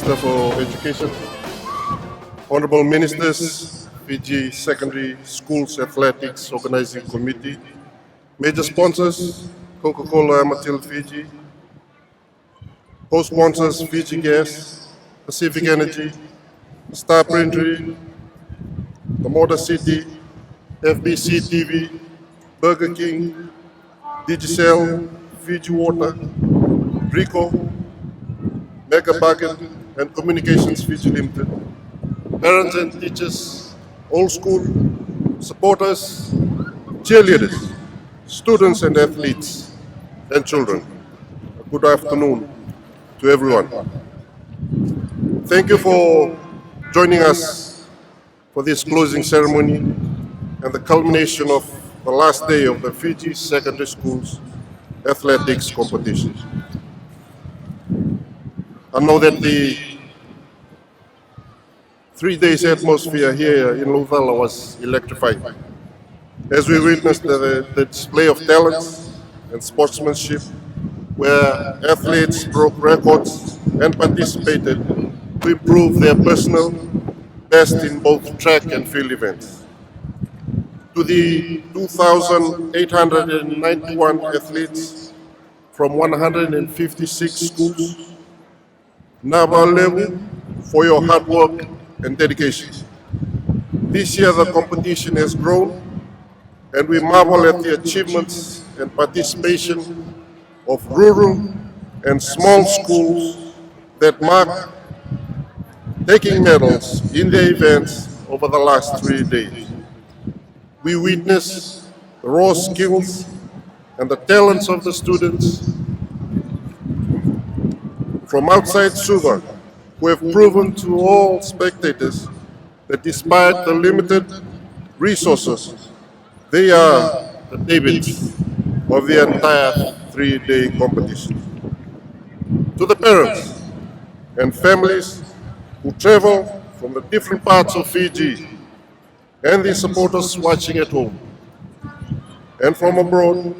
Minister for Education, Honorable Ministers, Fiji Secondary Schools Athletics Organizing Committee, major sponsors, Coca-Cola Amatil Fiji, co-sponsors Fiji Gas, Pacific Energy, Star Printery, the Motor City, FBC TV, Burger King, Digicel, Fiji Water, Rico, Mega Bargain, and Communications Fiji Limited, parents and teachers, old school, supporters, cheerleaders, students and athletes, and children. Good afternoon to everyone. Thank you for joining us for this closing ceremony and the culmination of the last day of the Fiji Secondary Schools Athletics competition. I know that the 3 days atmosphere here in Luvela was electrifying, as we witnessed the display of talents and sportsmanship, where athletes broke records and participated to improve their personal best in both track and field events. To the 2,891 athletes from 156 schools, Lalabalavu, for your hard work and dedication. This year the competition has grown, and we marvel at the achievements and participation of rural and small schools that mark taking medals in their events over the last 3 days. We witness the raw skills and the talents of the students from outside Suva, who have proven to all spectators that despite the limited resources, they are the Davids of the entire 3-day competition. To the parents and families who travel from the different parts of Fiji, and the supporters watching at home and from abroad,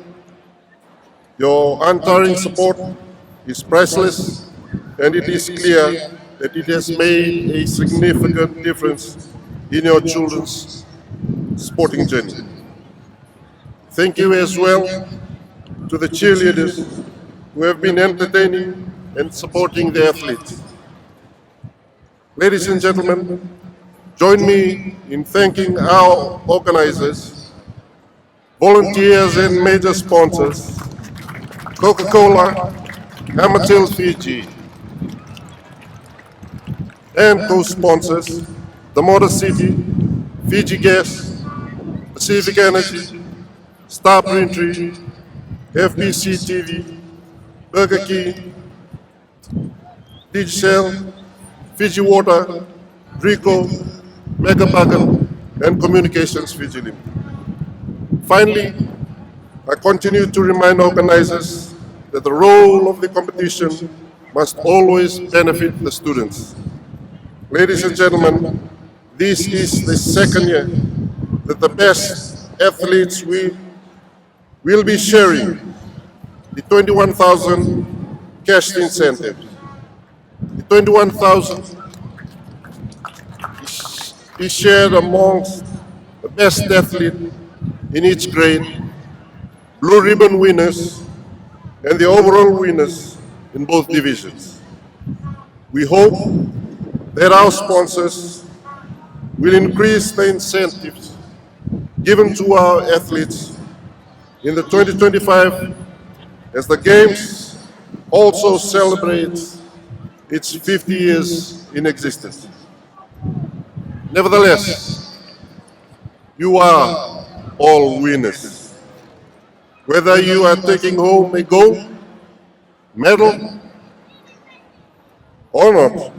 your untiring support is priceless, and it is clear that it has made a significant difference in your children's sporting journey. Thank you as well to the cheerleaders who have been entertaining and supporting the athletes. Ladies and gentlemen, join me in thanking our organizers, volunteers and major sponsors, Coca-Cola, Amatil Fiji, and co-sponsors, the Motor City, Fiji Gas, Pacific Energy, Star Printery, FBC TV, Burger King, Digicel, Fiji Water, Rico, Mega Bargain, and Communications Fiji Limited. Finally, I continue to remind organizers that the role of the competition must always benefit the students. Ladies and gentlemen, this is the second year that the best athletes will be sharing the 21,000 cash incentive. The 21,000 is shared amongst the best athlete in each grade, blue ribbon winners, and the overall winners in both divisions. We hope that our sponsors will increase the incentives given to our athletes in the 2025 as the Games also celebrates its 50 years in existence. Nevertheless, you are all winners. Whether you are taking home a gold medal or not,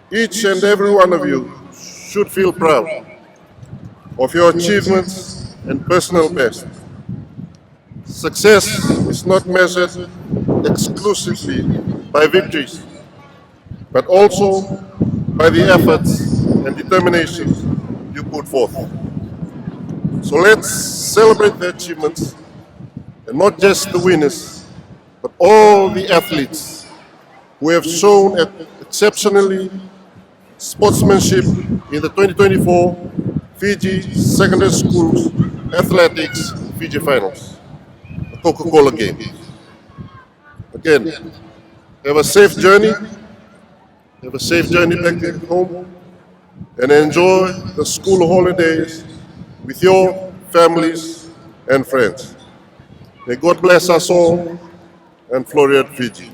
each and every one of you should feel proud of your achievements and personal best. Success is not measured exclusively by victories, but also by the efforts and determination you put forth. So let's celebrate the achievements, and not just the winners, but all the athletes who have shown exceptionally sportsmanship in the 2024 Fiji Secondary Schools Athletics Fiji Finals, the Coca-Cola Games. Again, have a safe journey. Have a safe journey back home and enjoy the school holidays with your families and friends. May God bless us all and Florian Fiji.